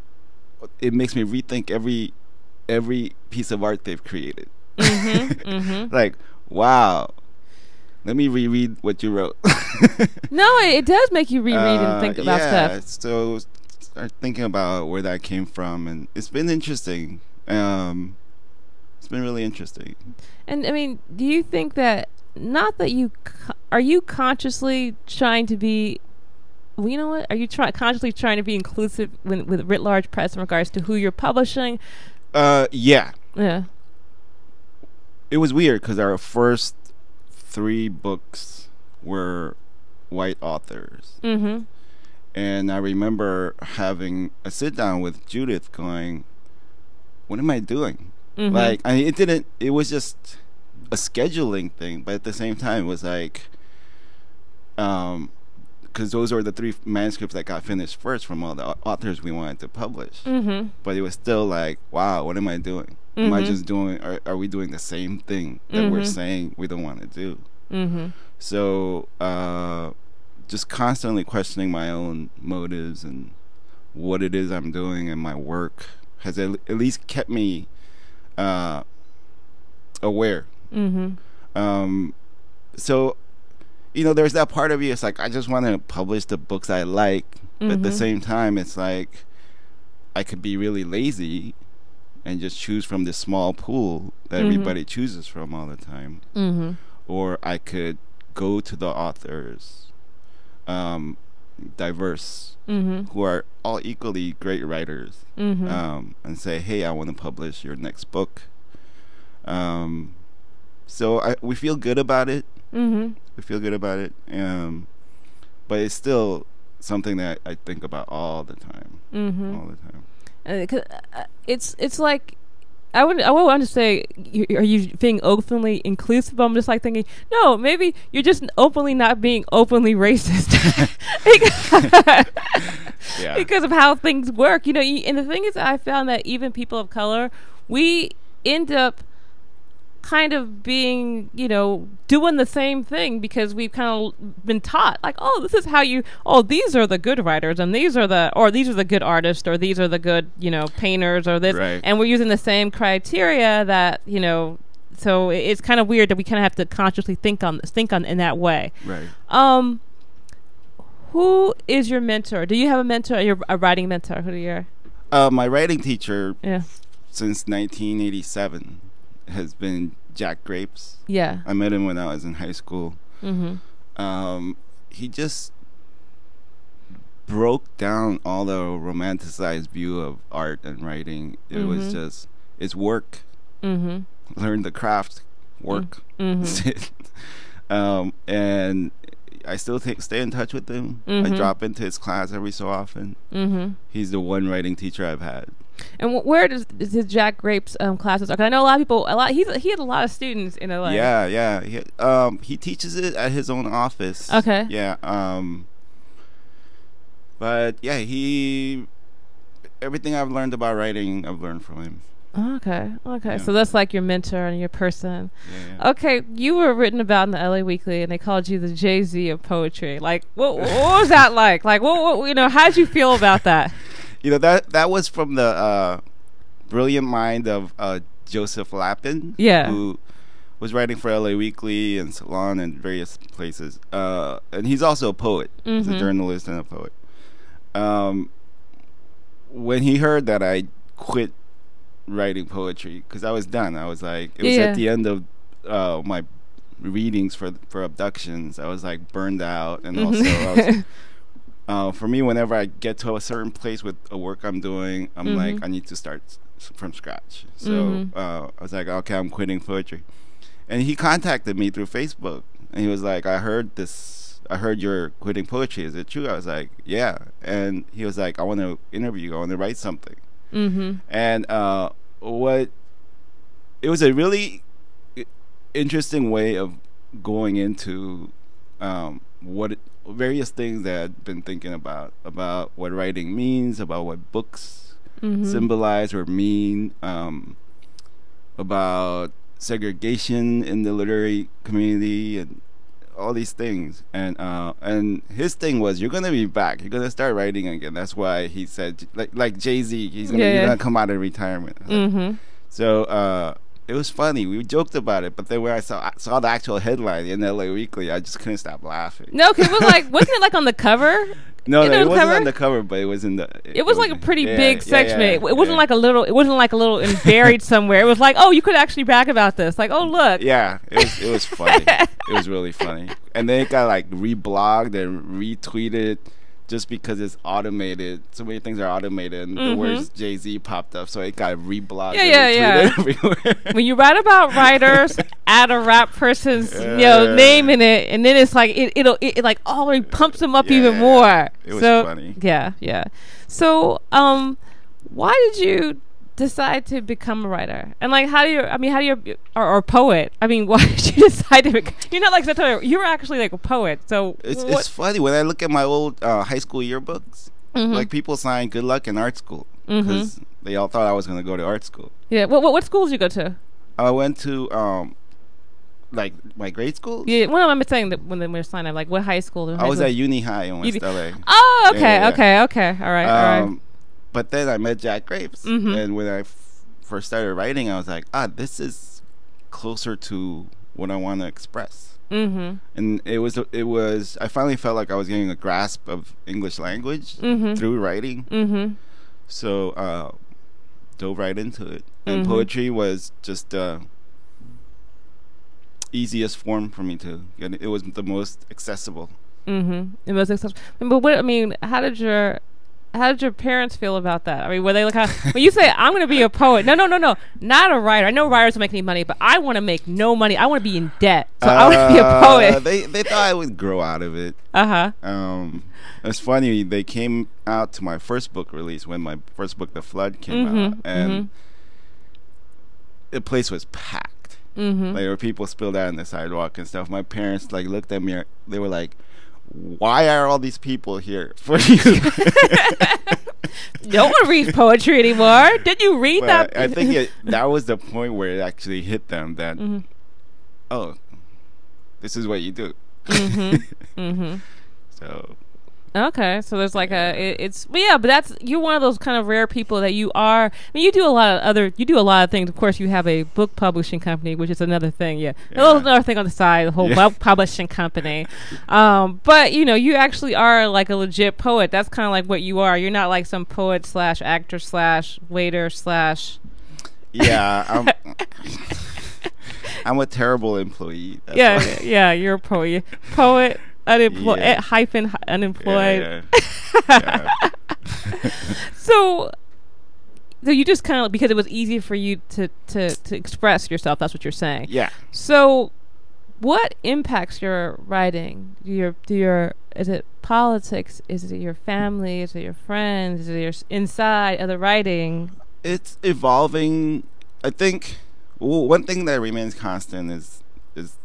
it makes me rethink every piece of art they've created. Like, wow. Let me reread what you wrote. No, it does make you reread and think about stuff. So start thinking about where that came from, and it's been interesting. It's been really interesting. And I mean, do you think that are you consciously trying to be? Well, you know what? Are you consciously trying to be inclusive with writ large press in regards to who you're publishing? Yeah. Yeah. It was weird because our first 3 books were white authors. Mm-hmm. And I remember having a sit down with Judith going, what am I doing? Mm-hmm. Like, it was just a scheduling thing, but at the same time it was like, because those were the 3 manuscripts that got finished first from all the authors we wanted to publish. Mm-hmm. But it was still like, wow, what am I doing? Am I just doing, are we doing the same thing that we're saying we don't want to do? So just constantly questioning my own motives and what it is I'm doing, and my work has at least kept me aware. So there's that part of you, it's like I just want to publish the books I like, but at the same time it's like I could be really lazy and just choose from this small pool that everybody chooses from all the time. Or I could go to the authors, diverse, who are all equally great writers, and say, hey, I want to publish your next book. So we feel good about it. We feel good about it. But it's still something that I think about all the time. All the time. It's like I wouldn't want to say are you being openly inclusive, but I'm just like thinking, no, maybe you're just openly not being openly racist because of how things work, and the thing is, I found that even people of color, we end up kind of being, doing the same thing because we've kind of been taught, like, this is how these are the good writers, and these are the good artists, or these are the good, painters, or this, right. And we're using the same criteria that, so it's kind of weird that we kind of have to consciously think on in that way. Right. Who is your mentor? Do you have a mentor? You're a writing mentor. Who do you? My writing teacher, yeah, since 1987. has been Jack Grapes. Yeah. I met him when I was in high school. Mm-hmm. He just broke down all the romanticized view of art and writing. It was just, it's work. Learn the craft, work. And I still stay in touch with him. I drop into his class every so often. He's the one writing teacher I've had. And where does Jack Grape's classes? Because I know a lot of people. He had a lot of students in LA. Yeah. He teaches it at his own office. Okay. Yeah. But yeah, everything I've learned about writing, I've learned from him. Okay. Yeah. So that's like your mentor and your person. Yeah. Okay, you were written about in the LA Weekly, and they called you the Jay-Z of poetry. Like, what was that like? Like, what how'd you feel about that? That was from the brilliant mind of Joseph Lappin, who was writing for LA Weekly and Salon and various places. And he's also a poet. He's a journalist and a poet. When he heard that I quit writing poetry, because I was done. I was like, it was at the end of my readings for Abductions. I was like burned out, and also I was, for me, whenever I get to a certain place with a work I'm doing, I'm like, I need to start from scratch. So I was like, okay, I'm quitting poetry. And he contacted me through Facebook, and he was like, I heard you're quitting poetry. Is it true? I was like, yeah. And he was like, I want to interview you. I want to write something. And it was a really interesting way of going into various things that I'd been thinking about what writing means, about what books symbolize or mean, about segregation in the literary community, and all these things. And his thing was, you're gonna be back, you're gonna start writing again. That's why he said, like Jay-Z, you're gonna come out of retirement. So it was funny. We joked about it, but then when I saw the actual headline in LA Weekly, I just couldn't stop laughing. No, because wasn't it like on the cover? No, it wasn't on the cover, but it was in the. It was like a pretty big section. It wasn't like a little. It wasn't like a little and buried somewhere. It was like, oh, you could actually brag about this. Like, oh, look. Yeah, it was funny. It was really funny. And then it got like reblogged and retweeted, just because it's automated. So many things are automated, and the words Jay-Z popped up, so it got reblogged. And everywhere. When you write about writers, add a rap person's name in it, and then it's like it like already pumps them up even more. It was funny. Yeah. So why did you decide to become a writer? And like, how do you or a poet? I mean, why did you decide to become, you're not like, you're actually like a poet. So it's funny when I look at my old high school yearbooks, like people signed good luck in art school because they all thought I was going to go to art school. Yeah. What schools did you go to? I went to like my grade school. Yeah. Well, I'm saying that when they were signing up, like what high school? I was at Uni High in West LA. Oh, okay, okay. All right. But then I met Jack Grapes, and when I first started writing, I was like, this is closer to what I want to express. And it was. I finally felt like I was getting a grasp of English language through writing. So dove right into it, and poetry was just the easiest form for me to get. It was the most accessible. It was accessible. But how did your parents feel about that? I mean, were they like, when you say, I'm going to be a poet, no, not a writer. I know writers don't make any money, but I want to make no money. I want to be in debt. So I want to be a poet. They thought I would grow out of it. It's funny. They came out to my first book release when my first book, The Flood, came out. And the place was packed. Like, there were people spilled out on the sidewalk and stuff. My parents like looked at me. They were like, why are all these people here for you? No one reads poetry anymore. Did you read that? I think that was the point where it actually hit them that, oh, this is what you do. So. Okay, so there's like but that's, you're one of those kind of rare people that you are. I mean, you do a lot of things. Of course, you have a book publishing company, which is another thing. Another thing on the side, the whole book publishing company. But you actually are like a legit poet. That's kind of like what you are. You're not like some poet / actor / waiter / Yeah, I'm a terrible employee. That's why. You're a poet. unemployed, Yeah. hyphen unemployed. Yeah. So you just kind of, because it was easy for you to express yourself. That's what you're saying. Yeah. So, what impacts your writing? Is it politics? Is it your family? Is it your friends? Is it your inside of the writing? It's evolving. I think one thing that remains constant is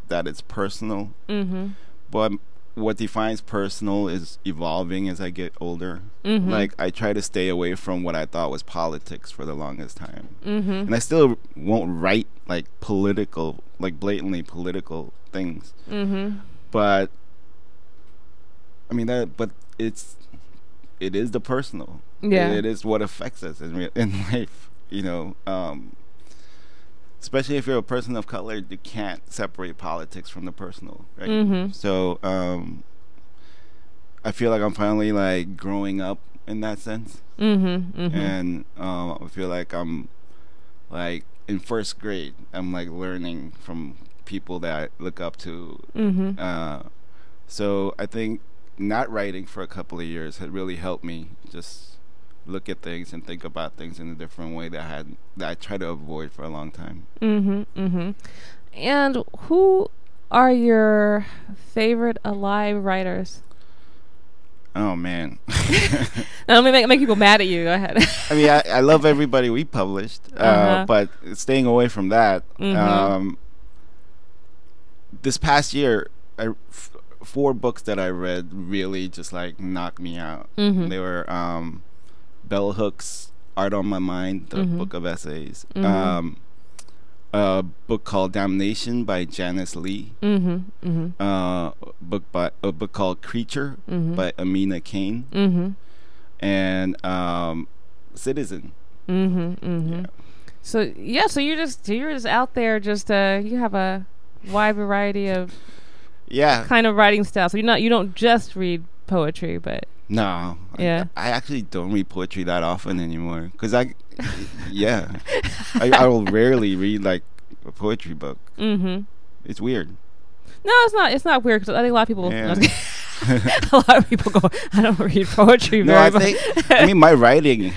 that it's personal. Mm-hmm. But what defines personal is evolving as I get older. Mm-hmm. Like, I try to stay away from what I thought was politics for the longest time. Mm-hmm. And I still won't write like political, like blatantly political things. Mm-hmm. But I mean but it is the personal. Yeah. It is what affects us in life, you know. Especially if you're a person of color, you can't separate politics from the personal, right? Mm-hmm. So I feel like I'm finally like growing up in that sense. Mm-hmm. Mm-hmm. And I feel like I'm like in first grade. I'm like learning from people that I look up to. Mm-hmm. So I think not writing for a couple of years had really helped me just look at things and think about things in a different way that I tried to avoid for a long time. Mm-hmm. Mm-hmm. And who are your favorite alive writers? Oh man. Now, let me make people mad at you. Go ahead. I mean, I love everybody we published, but staying away from that. Mm-hmm. This past year, 4 books that I read really just like knocked me out. Mm-hmm. They were Bell Hook's Art on My Mind, the Mm-hmm. book of essays. Mm-hmm. A book called Damnation by Janice Lee. Mm-hmm. Mm-hmm. A book called Creature Mm-hmm. by Amina Kane. Mm-hmm. And Citizen. Mm-hmm. Mm-hmm. Yeah. So you're just out there. Just you have a wide variety of kind of writing styles. So you don't just read poetry, but No. Yeah. I actually don't read poetry that often anymore. Because I will rarely read like a poetry book. Mm-hmm. It's weird. No, it's not weird, because I think a lot of people. Yeah. A lot of people go, I don't read poetry very much. I mean, my reading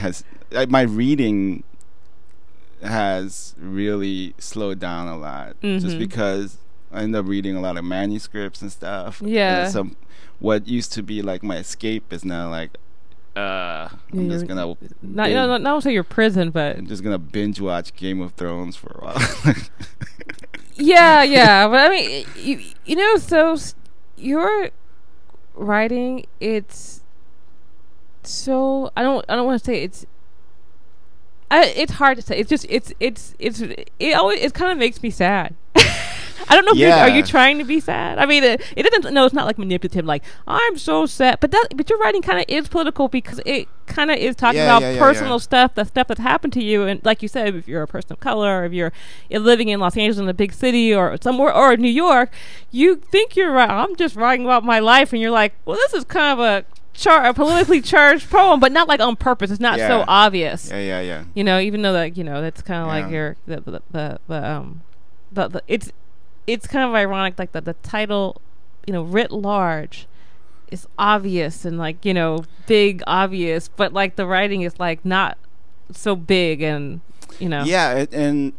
has really slowed down a lot. Just Mm-hmm. because I end up reading a lot of manuscripts and stuff. Yeah. And what used to be like my escape is now like, I'm just gonna not say your prison, but I'm just gonna binge watch Game of Thrones for a while. yeah. But I mean, you know, so your writing, it's so I don't want to say it's hard to say. It's just it always, it kind of makes me sad. I don't know if are you trying to be sad? I mean, it doesn't. No, it's not like manipulative. Like, I'm so sad, but your writing kind of is political, because it kind of is talking about personal stuff, the stuff that's happened to you. And like you said, if you're a person of color, or if you're living in Los Angeles, in a big city, or somewhere, or New York, you think you're right. I'm just writing about my life, and you're like, well, this is kind of a politically charged poem, but not like on purpose. It's not so obvious. Yeah. You know, even though that's kind of like your it's kind of ironic, like the title, writ large, is obvious and like, big obvious, but like the writing is like not so big, and Yeah, and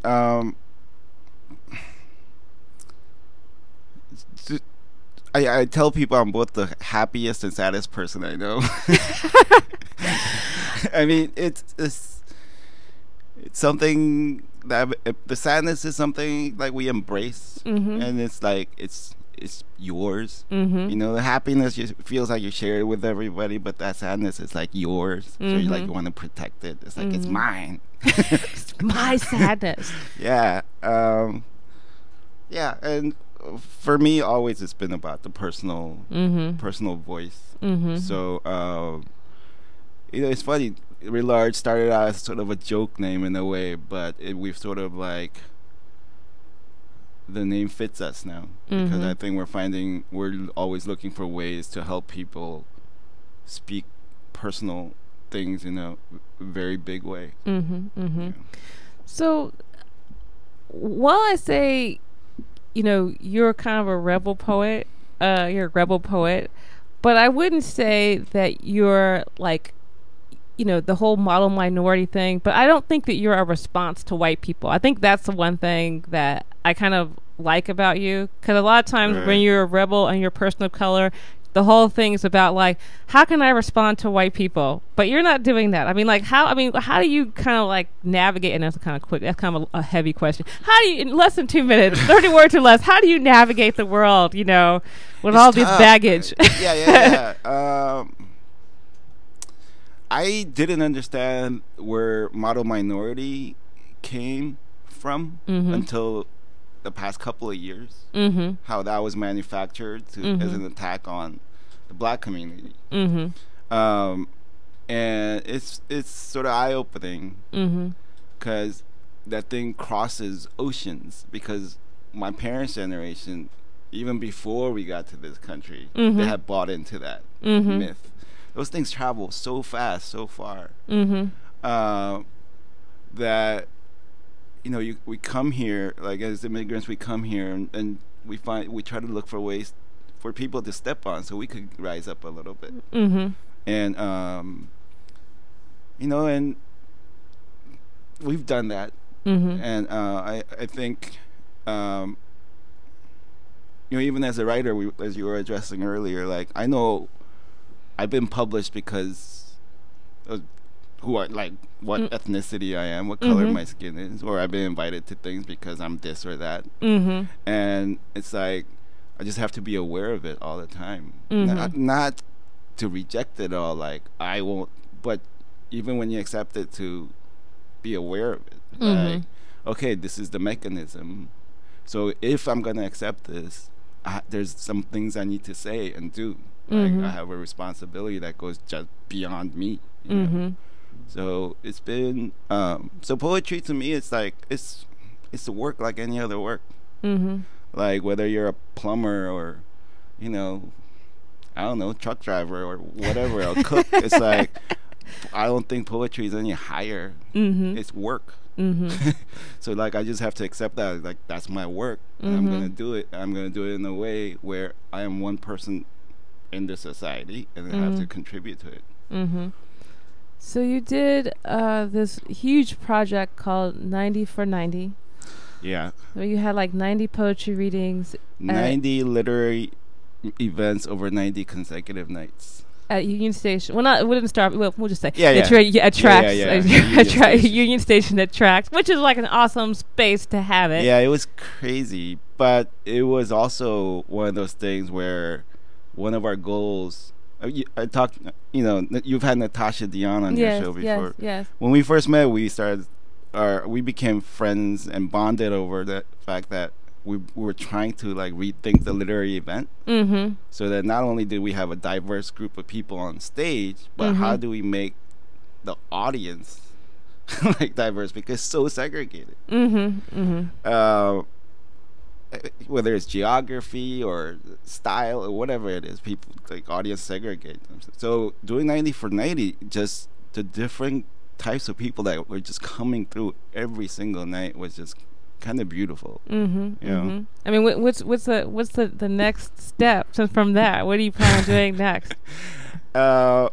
I tell people I'm both the happiest and saddest person I know. I mean, it's something that the sadness is something like we embrace, and it's like it's yours. The happiness feels like you share it with everybody, but that sadness is like yours. So you like want to protect it. It's like it's mine. It's my sadness. Yeah. Yeah, and for me, always it's been about the personal voice. So it's funny. Writ large started out as sort of a joke name in a way, but we've sort of like, the name fits us now, because I think we're always looking for ways to help people speak personal things in a very big way. Yeah. So while I say, you're kind of a rebel poet, you're a rebel poet, but I wouldn't say that you're like, you know, the whole model minority thing. But I don't think that you're a response to white people. I think that's the one thing that I kind of like about you, because a lot of times when you're a rebel and you're a person of color, the whole thing is about like, how can I respond to white people? But you're not doing that. I mean, like, how do you kind of like navigate? And that's kind of quick. That's kind of a heavy question. How do you, in less than 2 minutes, 30 words or less, how do you navigate the world, you know, with all this baggage? Yeah. I didn't understand where model minority came from until the past couple of years. How that was manufactured as an attack on the black community. And it's sort of eye-opening because that thing crosses oceans, because my parents' generation, even before we got to this country, they had bought into that myth. Those things travel so fast, so far, that, you know, we come here, like as immigrants, we come here and we try to look for ways for people to step on so we could rise up a little bit. And, you know, and we've done that. And I think, you know, even as a writer, as you were addressing earlier, like, I know I've been published because of what ethnicity I am, what color my skin is, or I've been invited to things because I'm this or that. And it's like, I just have to be aware of it all the time. Not to reject it all, like, I won't, but even when you accept it, to be aware of it. Like, okay, this is the mechanism. So if I'm going to accept this, there's some things I need to say and do. Like, I have a responsibility that goes just beyond me. You know? So it's been so poetry to me, it's like it's a work like any other work. Like whether you're a plumber or, you know, I don't know, truck driver or whatever, a cook. It's like, I don't think poetry is any higher. It's work. So like, I just have to accept that, like, that's my work, and I'm gonna do it. I'm gonna do it in a way where I am one person in the society, and I have to contribute to it. So you did this huge project called 90 for 90. Yeah. Where you had like 90 poetry readings. 90 literary events over 90 consecutive nights. At Union Station. Well, we didn't start. We'll just say. At Tracks. Union Station at Tracks, which is like an awesome space to have it. Yeah, it was crazy. But it was also one of those things where one of our goals, I talked, you know, you've had Natasha Dion on your show before. Yes. When we first met, we became friends and bonded over the fact that we were trying to like rethink the literary event, so that not only did we have a diverse group of people on stage, but how do we make the audience like diverse, because it's so segregated. Whether it's geography or style or whatever it is, people, like, audience segregate them. So doing 90 for 90, just the different types of people that were just coming through every single night was just kind of beautiful. You know? I mean, what's the next step from that? What are you planning on doing next? I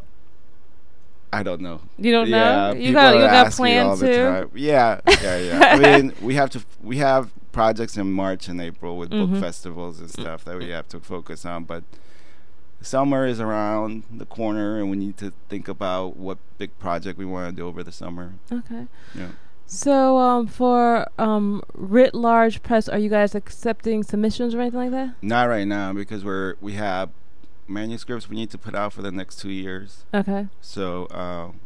don't know. You don't know? You people got ask me plans all the time. Yeah. I mean, we have projects in March and April with book festivals and stuff that we have to focus on, but summer is around the corner and we need to think about what big project we want to do over the summer. Okay. Yeah. So for writ large press, are you guys accepting submissions or anything like that? Not right now, because we have manuscripts we need to put out for the next 2 years. Okay. So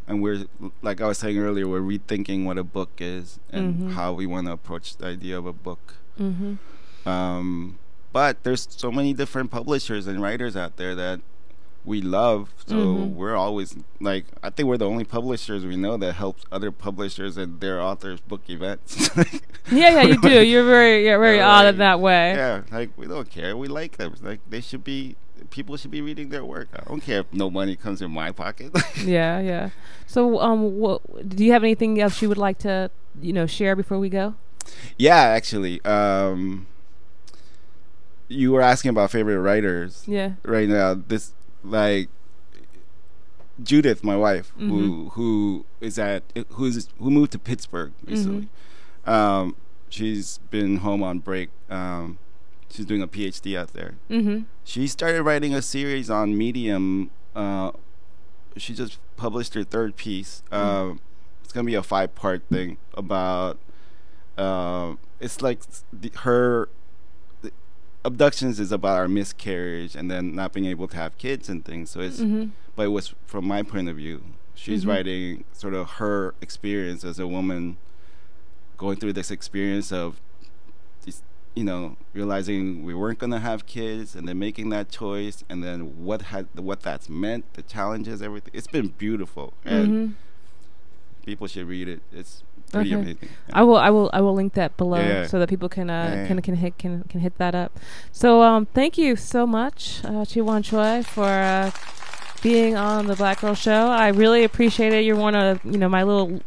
and we're, like I was saying earlier, we're rethinking what a book is and how we want to approach the idea of a book. But there's so many different publishers and writers out there that we love, so we're always, like, I think we're the only publishers we know that helps other publishers and their authors book events. Yeah, you do. You're very odd in that way. Yeah, like, we don't care. We like them. Like, people should be reading their work. I don't care if no money comes in my pocket. Yeah. So, do you have anything else you would like to, share before we go? Yeah, actually. you were asking about favorite writers. Yeah. Right now, this like Judith, my wife, who moved to Pittsburgh recently. She's been home on break. She's doing a PhD out there. She started writing a series on Medium. She just published her third piece. It's gonna be a 5-part thing about. It's like her abductions is about our miscarriage and then not being able to have kids and things. So it's, but it was from my point of view. She's writing sort of her experience as a woman, going through this experience of, realizing we weren't gonna have kids, and then making that choice, and then what that's meant, the challenges, everything. It's been beautiful, and people should read it. It's pretty amazing. I will link that below so that people can hit that up. So thank you so much, Chiwan Choi, for being on the Blk Grrrl Show. I really appreciate it. You're one of my little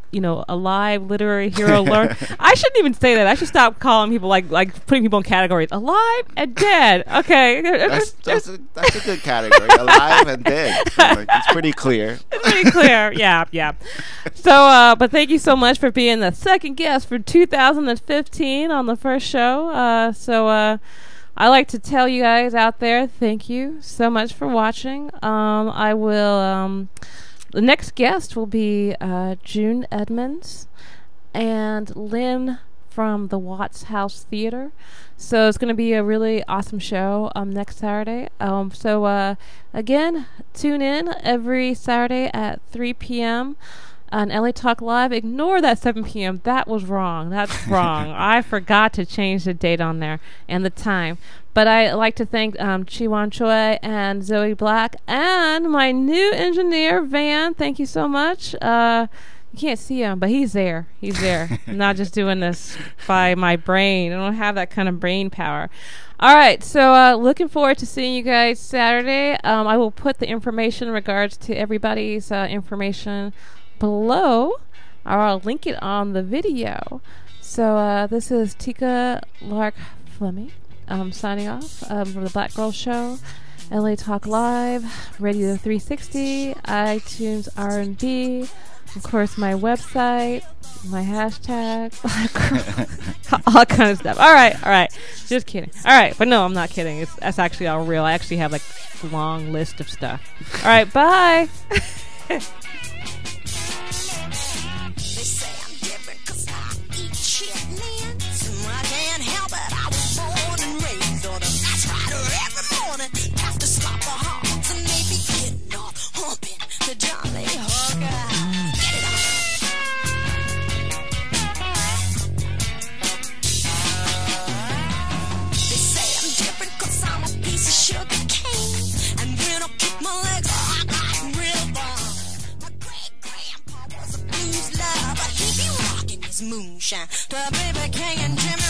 alive literary hero learn. I shouldn't even say that. I should stop calling people like putting people in categories alive and dead. Okay, that's a good category. Alive and dead. It's pretty clear. It's pretty clear. Yeah. So, but thank you so much for being the second guest for 2015 on the first show. I like to tell you guys out there, thank you so much for watching. I will, the next guest will be June Edmonds and Lynn from the Watts House Theater. So it's going to be a really awesome show next Saturday. So again, tune in every Saturday at 3 p.m. on LA Talk Live. Ignore that 7 p.m. That was wrong. That's wrong. I forgot to change the date on there and the time. But I like to thank Chiwan Choi and Zoe Blaq and my new engineer, Van. Thank you so much. You can't see him, but he's there. He's there. I'm not just doing this by my brain. I don't have that kind of brain power. All right, so looking forward to seeing you guys Saturday. I will put the information in regards to everybody's information below, or I'll link it on the video. So this is Tika Lark Fleming signing off from the Blk Grrrl Show, LA Talk Live, Radio 360, iTunes R&B, of course my website, my hashtag, all that kind of stuff. All right, just kidding. All right, but no, I'm not kidding. That's actually all real. I actually have like a long list of stuff. All right, bye. Moonshine, the baby king and Jimmy.